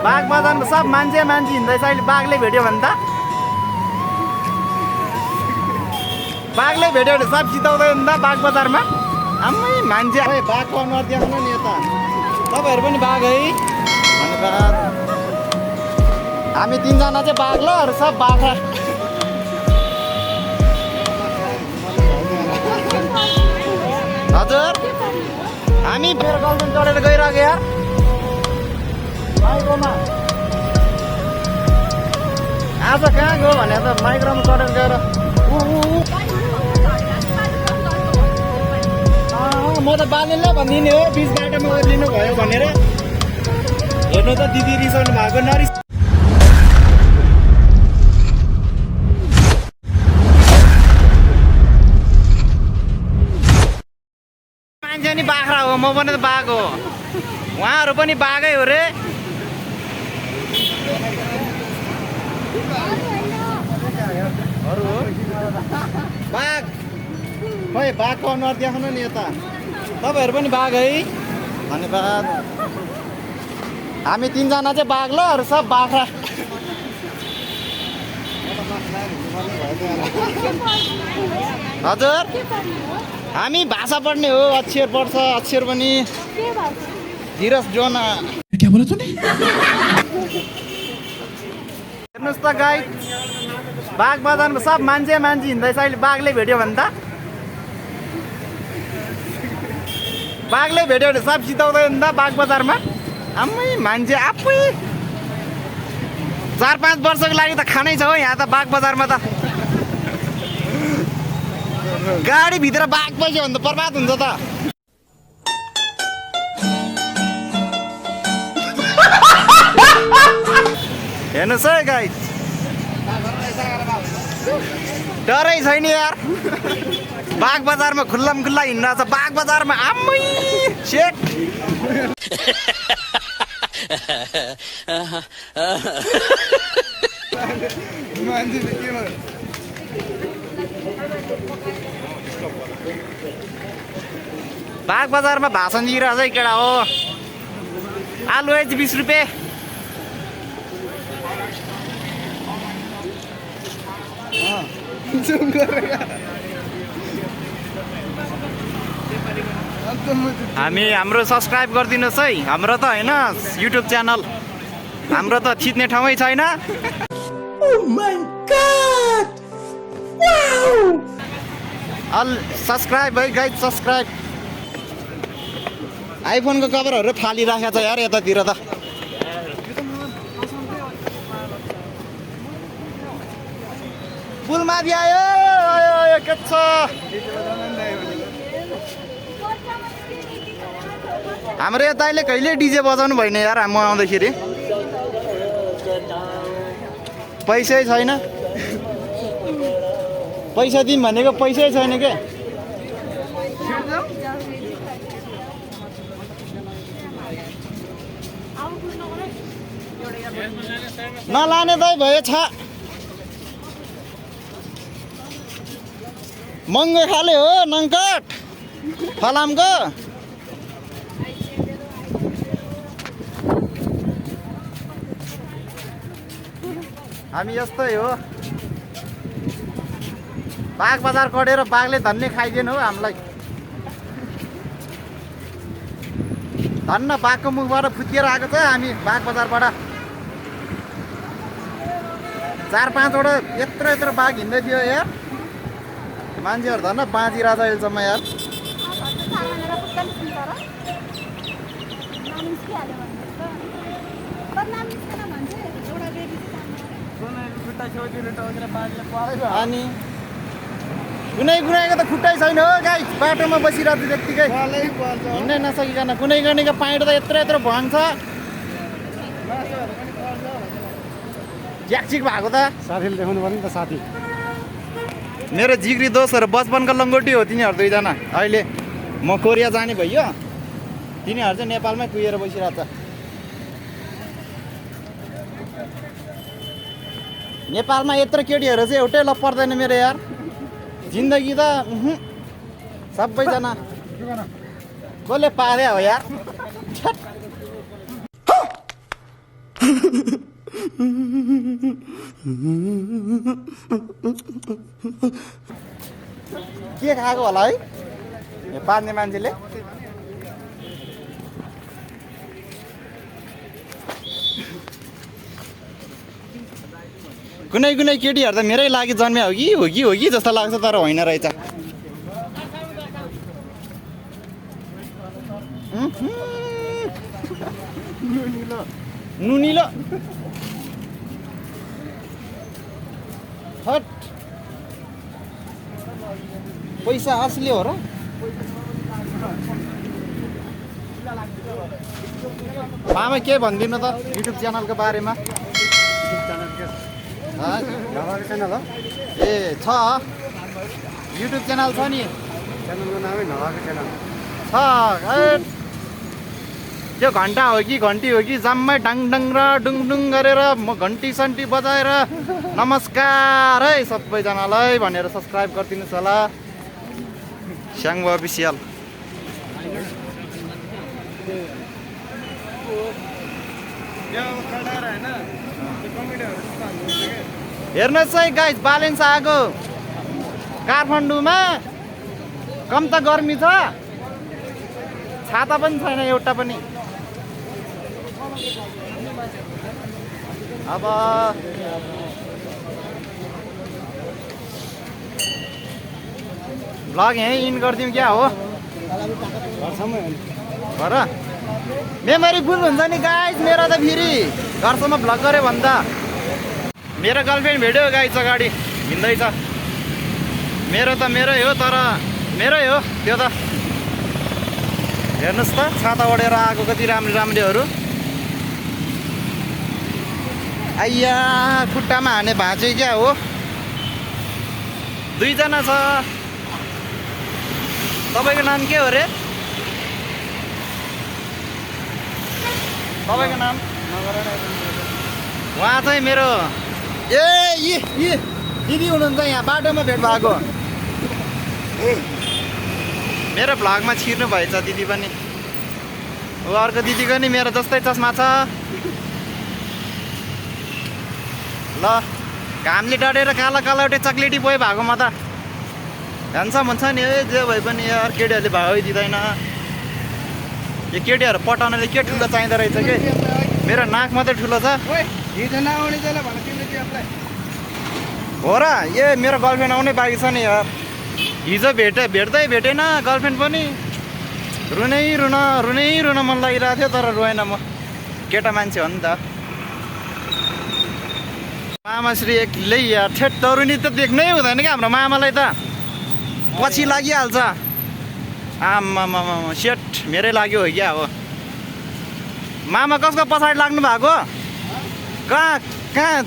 बाघ बजारमा सब मान्छे हिँड्दैछ अहिले बाघले भेट्यो भने त बाघले भेट्यो भने सब जिताउँदैन नि त बाघ बजारमा आम्मै मान्छे बाघको अनुहार देखाउनु नि यता तपाईँहरू पनि बाघ है धन्यवाद हामी तिनजना चाहिँ बाघ ल अरू सब बाख्रा हजुर हामी मेरो गर्लफ्रेन्ड चढेर गइरहेको यार माइक्रोमा आज कहाँ गयो भने त माइक्रोमा चढेर गएर म त बाल्नेलाई भनिदिने हो बिच बाटोमा ओर्लिनु भयो भनेर हेर्नु त दिदी रिसाउनु भएको नरिस मान्छे नि बाख्रा हो म पनि त बाघ हो उहाँहरू पनि बाघै हो रे बाघ खै बाघको अनुहार देखाउनु नि यता तपाईँहरू पनि बाघ है धन्यवाद हामी तिनजना चाहिँ बाघ ल अरू सब बाख्रा हजुर हामी भाषा पढ्ने हो अक्षर पढ्छ अक्षर पनि धीरज जोन हेर्नुहोस् त गाई बाघ बजारमा सब मान्छे हिँड्दैछ अहिले बाघले भेट्यो भने त बाघले भेट्यो भने सब जिताउँदैन नि त बाघ बजारमा आम्मै मान्छे आफै 4-5 वर्षको लागि त खानै छ हो यहाँ त बाघ बजारमा त गाडीभित्र बाघ पस्यो भने त बर्बाद हुन्छ त हेर्नुहोस् है गाई डरै छैन यार बाघ बजारमा खुल्ला हिँड्नु छ बाघ बजारमा आम्मै सेट बाघ बजारमा भाषण दिइरहेछ है केटा हो आलु है 20 रुपियाँ हाम्रो सब्सक्राइब गरिदिनुहोस् है हाम्रो त होइन युट्युब च्यानल हाम्रो त थिच्ने ठाउँै छैन अल सब्सक्राइब है गाइज सब्सक्राइब आइफोनको कभरहरू फालिराखेको छ यार यतातिर त पुलमाथि आयो के छ हाम्रो यता अहिले कहिले डिजे बजाउनु भएन यार म आउँदाखेरि पैसै छैन पैसा दिउँ भनेको पैसै छैन के नलाने दाइ भयो छ महँगो खाले हो नङ्कट फलामको हामी यस्तै हो बाघ बजार कडेर बाघले धन्ने खाइदिनु हो हामीलाई धन्न बाघको मुखबाट फुत्किएर आएको छ हामी बाघ बजारबाट 4-5 वटा यत्रो बाघ हिँड्दै थियो यार मान्छेहरू धन्न बाँचिरहेछ अहिलेसम्म यार अनि कुनै त खुट्टै छैन हो गाई बाटोमा बसिरहेको त्यत्तिकै हिँड्नै नसकिकन कुनैको पाइँट त यत्रो भन्छ ज्याकचिक भएको त साथीले देखाउनु पर्यो नि त साथी मेरो जिग्री दोस्तहरू बचपनको लङ्गोटी हो तिनीहरू दुईजना अहिले म कोरिया जाने भइयो तिनीहरू चाहिँ नेपालमै कुहिएर बसिरहेको छ नेपालमा यत्रो केटीहरू चाहिँ एउटै लप पर्दैन मेरो यार जिन्दगी त सबैजना कसले पारे हो यार के खाएको होला है पार्ने मान्छेले? कुनै कुनै केटीहरू त मेरै लागि जन्मे हो कि जस्तो लाग्छ, तर होइन रहेछ। नुनिलो हट, पैसा असली हो र? मामा के भनिदिनु त युट्युब च्यानलको बारेमा? च्यानल हो? ए छ युट्युब च्यानल छ नि, च्यानलको नामै नभएको च्यानल छ। त्यो घन्टा हो कि घन्टी हो कि जम्मै डाङ डाङ र डुङ डुङ गरेर म घन्टी सन्टी बजाएर नमस्कार है सबैजनालाई भनेर सब्सक्राइब गरिदिनुहोस् होला। स्याङ्बो अफिसियल। हेर्नुहोस् है गाइस, बालेन्स आएको काठमाडौँमा कम त गर्मी छ, छाता पनि छैन एउटा पनि। अब भ्लग यहीँ इन गरिदिउँ क्या हो? घर मेमोरी फुल हुन्छ नि गाइस मेरो त, फेरि घरसम्म भ्लग गऱ्यो भने त। मेरो गर्लफ्रेन्ड भेट्यो गाइस, अगाडि हिँड्दैछ। मेरो त मेरै हो, तर मेरै हो त्यो त। हेर्नुहोस् त छाता ओढेर आएको कति राम्रो राम्रोहरू। आइया खुट्टामा हाने भाँचे क्या हो? दुईजना छ। तपाईँको नाम के हो रे? तपाईँको नाम? उहाँ चाहिँ मेरो यी दिदी हुनुहुन्छ यहाँ, बाटोमा भेट भएको। मेरो भ्लगमा छिर्नु भएछ दिदी पनि। ऊ अर्को दिदीको नि मेरो जस्तै चस्मा छ। ल घामले डढेर कालो कालो एउटा चक्लेटी बोय भएको म त। ह्यान्डसम हुन्छ नि है जे भए पनि यार, केटीहरूले भागै दिँदैन। यो केटीहरू पटाउनले के ठुलो चाहिँदो रहेछ कि? मेरो नाक मात्रै ठुलो छ हो र? ए मेरो गर्लफ्रेन्ड आउनै बाँकी छ नि यार। हिजो भेट्दै भेटेन गर्लफ्रेन्ड पनि। रुनै रुन मन लागिरहेको थियो, तर रोएन म। केटा मान्छे हो नि त। मामाश्री एक्लै यार, ठेट तरुनी त देख्नै हुँदैन क्या हाम्रो मामालाई त, पछि लागिहाल्छ। आम्मामा सेट मेरै लाग्यो हो क्या हो? मामा कसको पछाडि लाग्नु भएको? कहाँ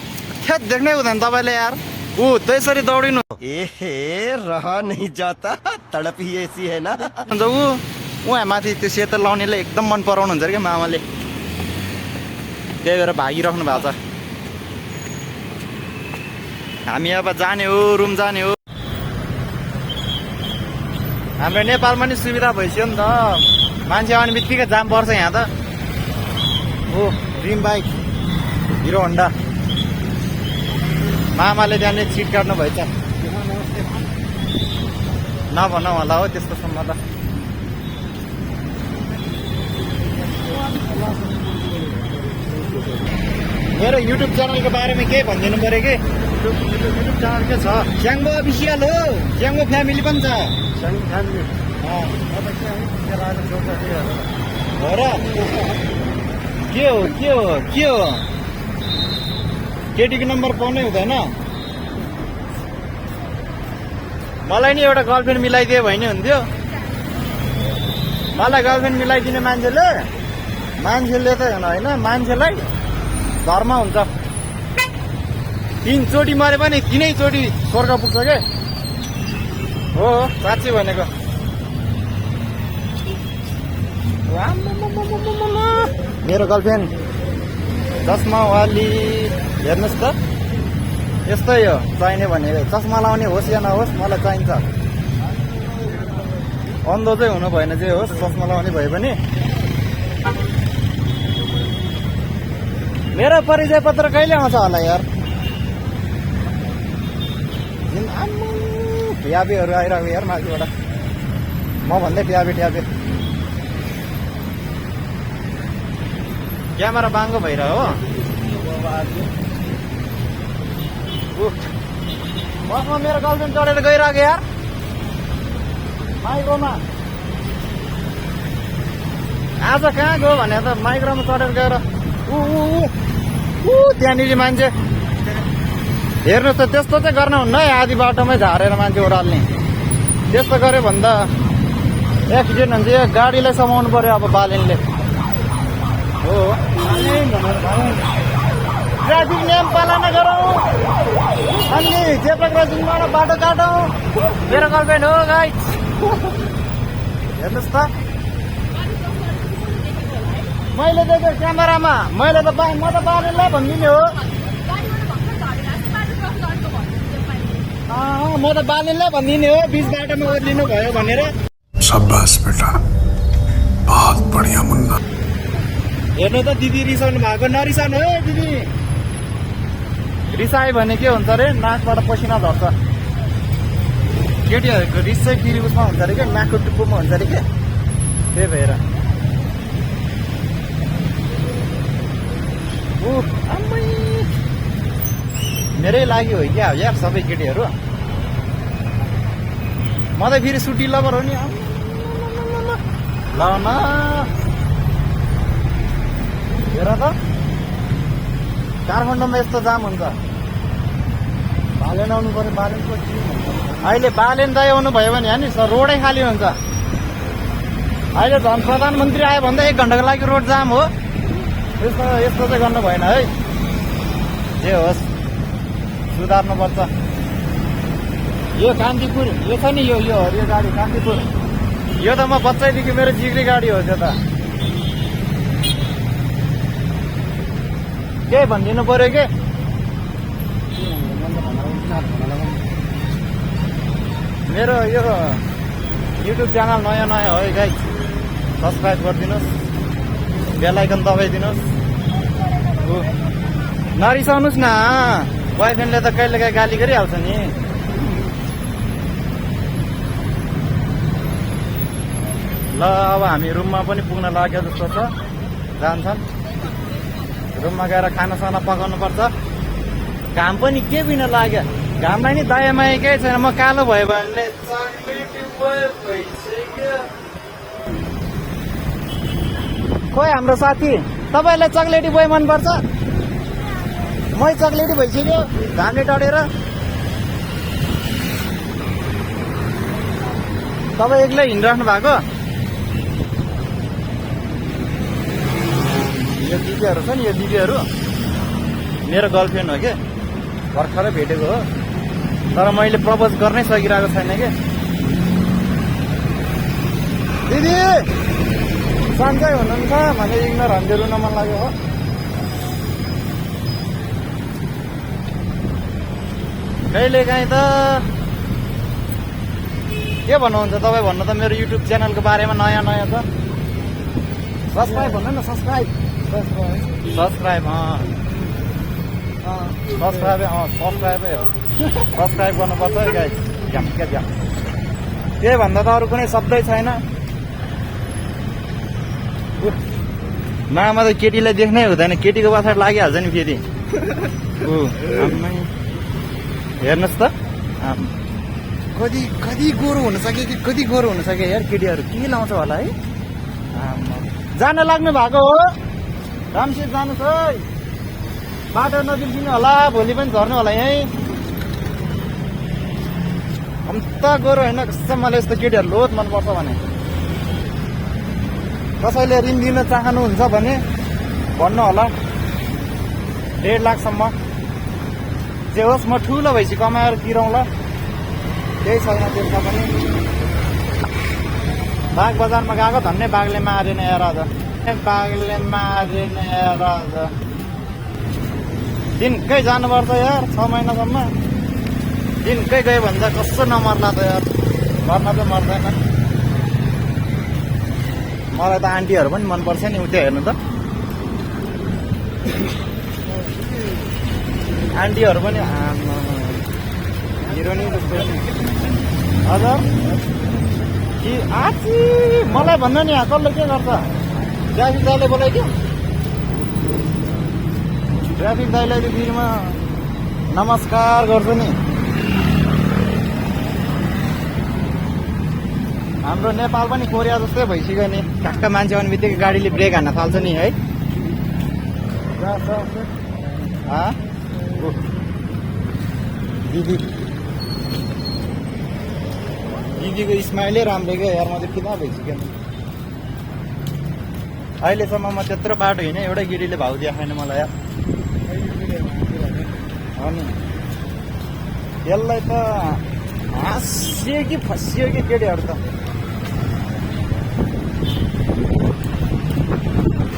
ठेट देख्नै हुँदैन तपाईँले यार। ऊ त्यसरी दौडिनु रह नहीं जाता, तडप ही ऐसी है ना। उहाँ माथि त्यो सेतो लाउनेले एकदम मन पराउनुहुन्छ क्या मामाले, त्यही भएर भागिराख्नु भएको छ। हामी अब जाने हो, रुम जाने हो। हाम्रो नेपालमा नि सुविधा भइसक्यो नि त, मान्छे आउने बित्तिकै जाम पर्छ यहाँ त। हो ड्रिम बाइक हिरो होन्डा। मामाले त्यहाँनिर सिट काट्नु भएछ। नभनौँ होला हो त्यस्तोसम्म त। मेरो युट्युब च्यानलको बारेमा केही भनिदिनु पऱ्यो कि? युट्युब च्यानल के छ? स्याङ्बो अफिसियल हो, स्याङ्बो फ्यामिली पनि छ। फ्यामिली हो र? के हो केटीको नम्बर पाउनै हुँदैन? मलाई नि एउटा गर्लफ्रेन्ड मिलाइदियो भने हुन्थ्यो। मलाई गर्लफ्रेन्ड मिलाइदिने मान्छेले त होइन, मान्छेलाई धर्म हुन्छ। 3 चोटि मरे पनि 3 चोटि स्वर्ग पुग्छ के? हो साँच्चै भनेको। मेरो गर्लफ्रेन्ड चस्मावाली, हेर्नुहोस् त यस्तै हो चाहिने भनेको। चस्मा लाउने होस् या नहोस् मलाई चाहिन्छ। अन्धो चाहिँ हुनु भएन चाहिँ होस्, चस्मा लाउने भए पनि। मेरो परिचय पत्र कहिले आउँछ होला यार? प्याबेहरू आइरहेको यार माथिबाट, म भन्दै प्याबे क्यामेरा बाङ्गो भइरह्यो हो। बसमा मेरो गर्लफ्रेन्ड चढेर गइरहेको यार माइक्रोमा। आज कहाँ गयो भने त माइक्रोमा चढेर गएर त्यहाँनिर मान्छे हेर्नुहोस् त। त्यस्तो चाहिँ गर्न हुन्न है, आधी बाटोमै झारेर मान्छे ओह्राल्ने। त्यस्तो गऱ्यो भने त एक्सिडेन्ट हुन्छ। यो गाडीलाई समाउनु पर्यो अब बालेनले हो। ट्राफिक नियम पालना गरौँ अनि जेब्रा क्रसिङबाट बाटो काटौँ। मेरो गर्लफ्रेन्ड हो गाइस, हेर्नुहोस् त। मैले देखेँ क्यामेरामा, मैले त म त बालेनलाई भनिदिने हो। म त बालेनलाई भनिदिने हो बिच बाटोमा ओर्लिनु भयो भनेर। शाबाश बेटा, बहुत बढिया मुन्ना। हेर्नु त दिदी रिसाउनु भएको। नरिसाउनु है दिदी, रिसायो भने के हुन्छ अरे नाकबाट पसिना झर्छ। केटीहरूको रिस चाहिँ फेरि उसमा हुन्छ अरे क्या, नाकको टुप्पोमा हुन्छ अरे क्या, त्यही भएर। मेरै लागि हो क्या यार सबै केटीहरू। म त फेरि सुटी लभर हो नि। ल न हेर त, काठमाडौँमा यस्तो जाम हुन्छ। बालेन आउनु पर्यो। बालेनको अहिले बालेन दाइ आउनु भयो भने नि रोडै खाली हुन्छ। अहिले झन् प्रधानमन्त्री आयो भन्दा 1 घन्टाको लागि रोड जाम हो। यस्तो चाहिँ गर्नु भएन है। जे होस् सुधार्नुपर्छ। यो कान्तिपुर यो छ नि, यो हरियो गाडी कान्तिपुर। यो त म बच्चैदेखि मेरो जिग्री गाडी हो। त्यो त केही भनिदिनु पर्यो के? मेरो यो युट्युब च्यानल नयाँ हो है गाइस, सब्सक्राइब गरिदिनुहोस्, बेल आइकन दबाइदिनुहोस्। नरिसाउनुहोस् न, बोयफ्रेन्डले त कहिलेकाहीँ गाली गरिहाल्छ नि। ल अब हामी रुममा पनि पुग्न लाग्यो जस्तो छ। जान्छन् रुममा गएर खानासाना पकाउनु पर्छ। घाम पनि के बिन लाग्यो, घामलाई नि दया माया केही छैन। म कालो भयो भने खोइ हाम्रो साथी, तपाईँलाई चक्लेटी बोय मनपर्छ? मै चक्लेटी भइसक्यो घामले टडेर। तपाईँ एक्लै हिँडिराख्नु भएको? यो दिदीहरू छ नि, यो दिदीहरू मेरो गर्लफ्रेन्ड हो क्या, भर्खरै भेटेको हो। तर मैले प्रपोज गर्नै सकिरहेको छैन क्या। दिदी सन्चै हुनुहुन्छ भने इग्नोर हान्दै रुन मन लाग्यो हो। कहिलेकाहीँ त के भन्नुहुन्छ तपाईँ? भन्नु त मेरो युट्युब च्यानलको बारेमा नयाँ छ। सब्सक्राइब भन्नु न, सब्सक्राइब सब्सक्राइबै हो। सब्सक्राइब गर्नुपर्छ है गाइस। झ्याम क्या झ्याम, त्यही भन्दा त अरू कुनै शब्दै छैन। नामा त केटीलाई देख्नै हुँदैन, केटीको पछाडि लागिहाल्छ नि फेरि। हेर्नुहोस् त, कति गोरो हुन सक्यो कि कति गोरो हुन सक्यो यार केटीहरू। के लाउँछ होला है? जान लाग्नु भएको हो? रामसित जानुहोस् है, बाटो नबिर्सिनु होला, भोलि पनि झर्नु होला यहीँ। अन्त गोरो होइन कसम, मलाई यस्तो केटीहरू लोत मनपर्छ भने। कसैले ऋण दिन चाहनुहुन्छ भने भन्नु होला, 1.5 लाखसम्म। जे होस् म ठुलो भएपछि कमाएर तिरौँला, केही छैन त्यसमा पनि। बाग बजारमा गएको धन्ने बाघले मारेन यार आज, बाघले मारेन यार आज। दिनकै जानुपर्छ यार 6 महिनासम्म। दिनकै गयो भने त कस्तो नमर्ला त यार, मर्न त मर्दैन। मलाई त आन्टीहरू पनि मनपर्छ नि, उतै हेर्नु त। आन्टीहरू पनि हिरोनी जस्तो हजुर कि आची मलाई भन्नु नि कसले के गर्छ ट्राफिक दाइले बोलाइदियो ट्राफिक दाइलाई फेरिमा नमस्कार गर्छु नि हाम्रो नेपाल पनि कोरिया जस्तै भइसक्यो नि ठ्याक्क मान्छे आउने बित्तिकै गाडीले ब्रेक हान्न थाल्छ नि है दिदीको स्माइलै राम्रो क्या यार म चाहिँ किन भइसक्यो अहिलेसम्म म त्यत्रो बाटो हिँडेँ एउटै गिरीले भाउ दिएको छैन मलाई यार अनि यसलाई त हाँस्यो कि फसियो कि केटीहरू त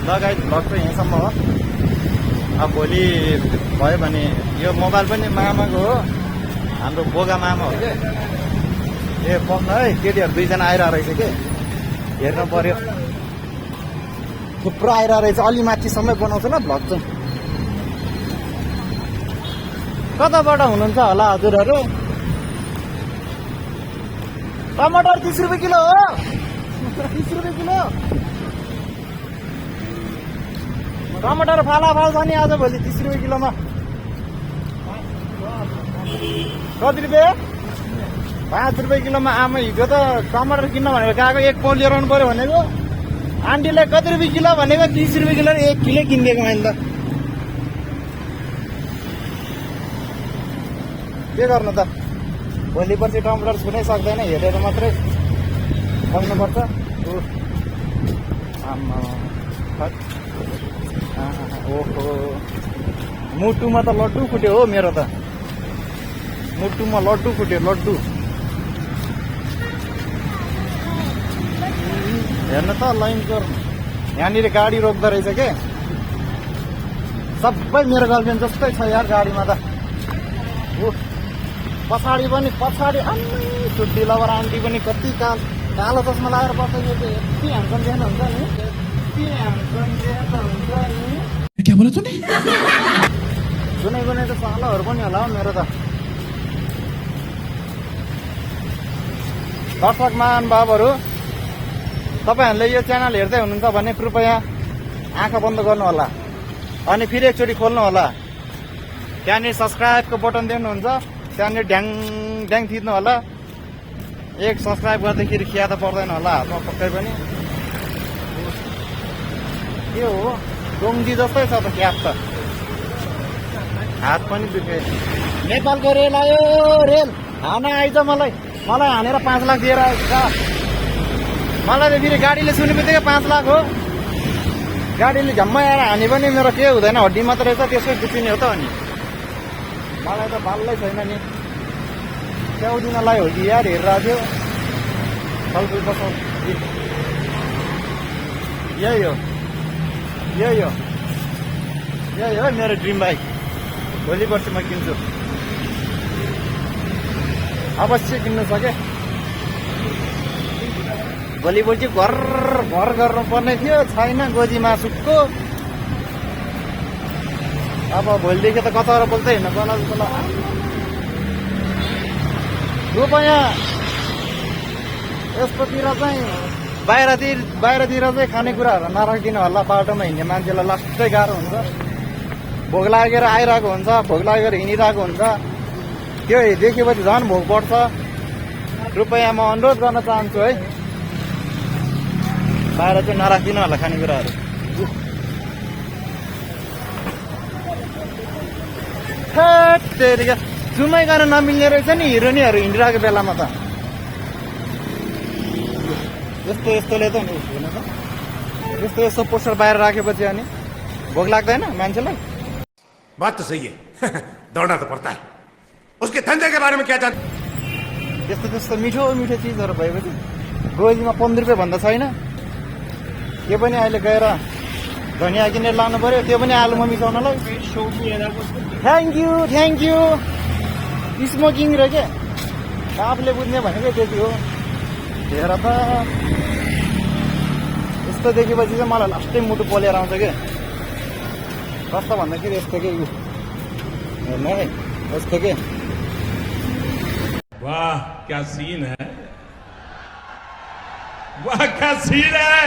लगायत भ्लग चाहिँ यहाँसम्म हो अब भोलि भयो भने यो मोबाइल पनि मामाको हो हाम्रो बोगा मामा हो क्या ए पक्न है केटीहरू दुईजना आइरहेको रहेछ के हेर्नु पर्यो थुप्रो आइरहेको रहेछ अलि माथिसम्मै बनाउँछु ल भ्लग चाहिँ कताबाट हुनुहुन्छ होला हजुरहरू टमाटर 30 रुपियाँ किलो हो 30 रुपियाँ किलो टमाटर फालाफाल छ नि आज भोलि 30 रुपियाँ किलोमा कति रुपियाँ 5 रुपियाँ किलोमा आमा हिजो त टमाटर किन्न भनेर गएको एक पाउ लिएर आउनु पर्यो भनेको आन्टीलाई कति रुपियाँ किलो भनेको 30 रुपियाँ किलो 1 किलो किनिदिएको मैले त के गर्नु त भोलि पर्सि टमाटर छुनै सक्दैन हेरेर मात्रै खुवाउनुपर्छ आमा ओहो मुटुमा त लड्डु फुट्यो हो मेरो त मुटुमा लड्डु फुट्यो लड्डु हेर्नु त लाइनको यहाँनिर गाडी रोक्दो रहेछ के सबै मेरो गर्लफ्रेन्ड जस्तै छ यार गाडीमा त पछाडि पनि पछाडि छुट्टी लबर आन्टी पनि कति कालो चस्मा लगाएर बस्छ यो चाहिँ यति ह्यान्डसम देख्न हुन्छ नि यति ह्यान्डसम देख्न हुन्छ नि क्या बोला तूने कुनै कुनै त सालोहरू पनि होला हौ मेरो त दर्शक महानुभावहरू तपाईँहरूले यो च्यानल हेर्दै हुनुहुन्छ भने कृपया आँखा बन्द गर्नु होला अनि फेरि एकचोटि खोल्नु होला त्यहाँनिर सब्सक्राइबको बटन देख्नुहुन्छ त्यहाँनिर ड्याङ ड्याङ थिच्नु होला एक सब्सक्राइब गर्दाखेरि खिया त पर्दैन होला हातमा पक्कै पनि के हो डोङ्गी जस्तै छ त क्याप त हात पनि दुखे नेपालको रेल आयो रेल हान आइज मलाई हानेर 5 लाख दिएर आएछ मलाई त फेरि गाडीले सुने बित्तिकै 5 लाख हो गाडीले झम्मै आएर हाने पनि मेरो के हुँदैन हड्डी मात्रै रहेछ त्यसै दुखिने हो त अनि मलाई त बाल्लै छैन नि च्याउदिनलाई हो कि यार हेरिरहेको थियो फलफुल पसल यही हो मेरो ड्रिम बाइक भोलि पर्सि म किन्छु अवश्य किन्नु सके भोलि पर्सि घर गर्नुपर्ने थियो छैन गोजी मासुको अब भोलिदेखि त कताबाट बोल्दै हिँड्नु पर्ला जस्तो लाग्छ रुपैयाँ यस्तोतिर चाहिँ बाहिरतिर चाहिँ खानेकुराहरू नराखिदिनु होला बाटोमा हिँड्ने मान्छेलाई लास्टै गाह्रो हुन्छ भोग लागेर आइरहेको हुन्छ भोग लागेर हिँडिरहेको हुन्छ त्यो देखेपछि झन् भोग पर्छ रुपैयाँ म अनुरोध गर्न चाहन्छु है बाहिर चाहिँ नराखिदिनु होला खानेकुराहरू जुमै गर्न नमिल्ने रहेछ नि हिरोनीहरू हिँडिरहेको बेलामा त यस्तोले त हुन त यस्तो पोस्टर बाहिर राखेपछि अनि भोग लाग्दैन मान्छेलाई बात तो सही है दौड़ना तो पड़ता है उसके धंधे के बारे में क्या जानते त्यस्तो मिठो चिजहरू भएपछि गोजीमा 15 रुपियाँ भन्दा छैन त्यो पनि अहिले गएर धनियाँ किनेर लानु पर्यो त्यो पनि आलुमा मिसाउनलाई थ्याङ्क यू स्मोकिङ र के आफूले बुझ्ने भनेकै त्यति हो हेर त यस्तो देखेपछि चाहिँ मलाई लास्टै मुटु पोलेर आउँछ के कस्तो भन्दाखेरि यस्तो के उ हेर्नु है यस्तो के वाह क्या सीन है वाह क्या सीन है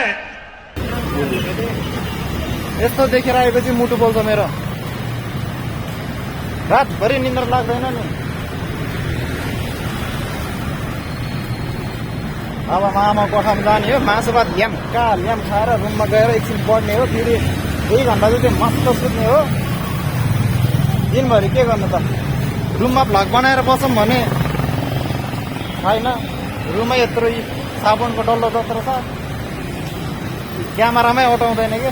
यस्तो देखेर आएपछि मुटु बोल्छ मेरो रातभरि निन्द्रा लाग्दैन नि अब मामा कोठामा जाने हो मासु भात ल्याम खाएर रुममा गएर एकछिन पढ्ने हो फेरि 2 घन्टा चाहिँ मस्त सुत्ने हो दिनभरि के गर्नु त रुममा भ्लग बनाएर बसौँ भने छैन रुममै यत्रो साबुनको डल्लो जत्रो छ क्यामेरामै अटाउँदैन कि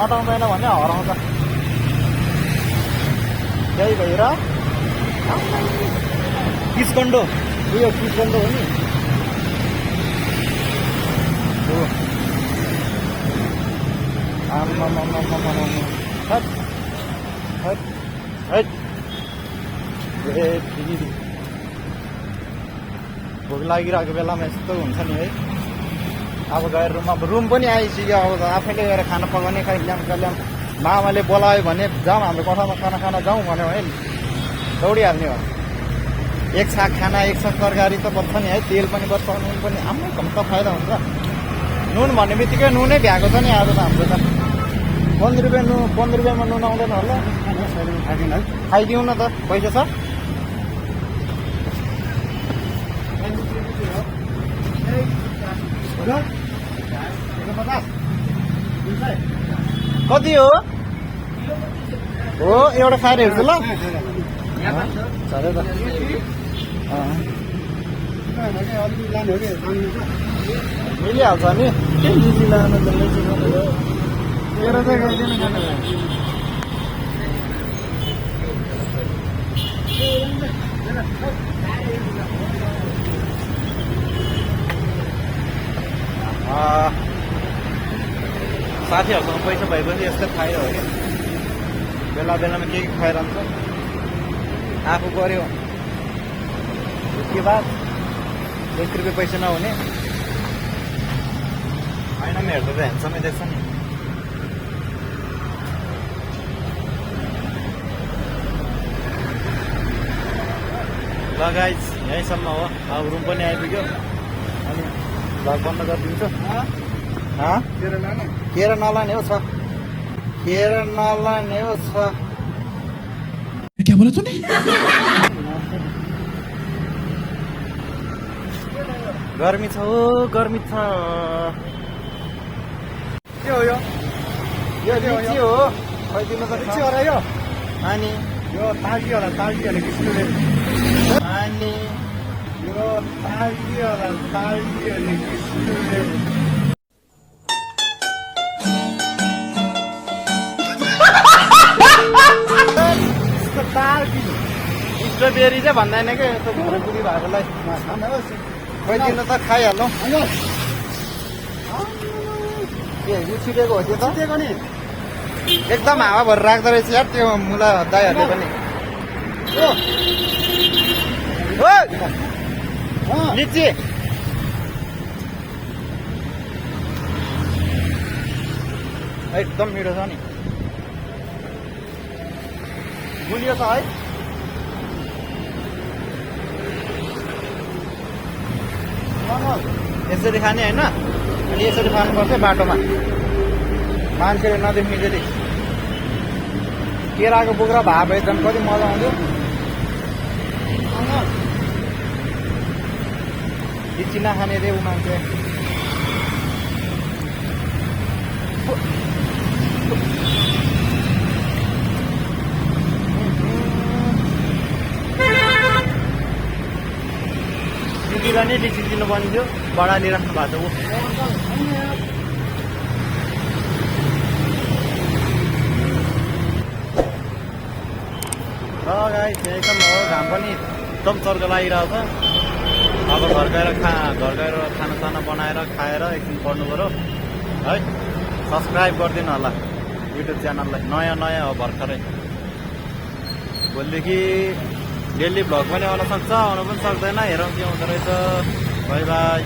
अटाउँदैन भने हराउँछ त्यही भएर किसकन्डो उयो किसकन्डो हो नि भोक लागिरहेको बेलामा यस्तो हुन्छ नि है अब गएर रुम पनि आइसक्यो अब आफैले गएर खाना पकाउने खाइ ल्याम मामाले बोलायो भने जाउँ हाम्रो कोठामा खाना जाउँ भन्यो भने दौडिहाल्ने हो एक साग खाना एक साग तरकारी त बस्छ नि है तेल पनि बस्छ नुन पनि आम्मै कम त फाइदा हुन्छ नुन भन्ने बित्तिकै नुनै भ्याएको छ नि आज त हाम्रो त 15 रुपियाँमा नुन आउँदैन होला खाइदिउँ न त पैसा छ कति हो एउटा खाएर हेर्छु ल चल्यो त मिलिहाल्छ नि के लिची लानु त लिची मेरो चाहिँ गरिदिनु खानु साथीहरूसँग पैसा भएपछि यस्तै फाइदा हो क्या बेला बेलामा के खाइरहन्छ आफू गऱ्यो के बाद 1 रुपियाँ पैसा नहुने होइन हेर्दा त ह्यान्डसमै देख्छ नि ल गाइज यहीँसम्म हो अब रुम पनि आइपुग्यो अनि भ्लग बन्द गरिदिन्छु केरा नलाने हो छ केरा नलाने हो छ क्या बोला तूने गर्मी छ हो गर्मी छ के हो यो लिची हो खैदिनु त लिची हो र यो अनि यो ताजी होला किसिमले अनि यो ताजी होला किसिमले स्ट्रबेरी चाहिँ भन्दैन क्या यस्तो घरपुरी भएकोलाई खोइदिनु त खाइहाल्नु के छिटेको हो त्यो त नि एकदम हावा भएर राख्दो रहेछ यार त्यो मुला दाइहरूले पनि लिची एकदम मिठो छ नि गुलियो छ है यसरी खाने होइन अनि यसरी खानुपर्छ बाटोमा मान्छेले नदेख्ने गरी केराको बोक्रा भए भए झन् कति मजा आउँथ्यो लिची नखाने रे ऊ मान्छे दिदीलाई नै लिची दिनु पर्ने थियो बडाले राख्नु भएको छ ऊ गाइस एकदम हो घाम पनि एकदम चर्को लागिरहेको छ अब घर गएर खानासाना बनाएर खाएर एकदिन पढ्नु पऱ्यो है सब्सक्राइब गरिदिनु होला युट्युब च्यानललाई नयाँ हो भर्खरै भोलिदेखि डेली भ्लग पनि आउन सक्छ आउनु पनि सक्दैन हेरौँ के हुँदो रहेछ बाई बाई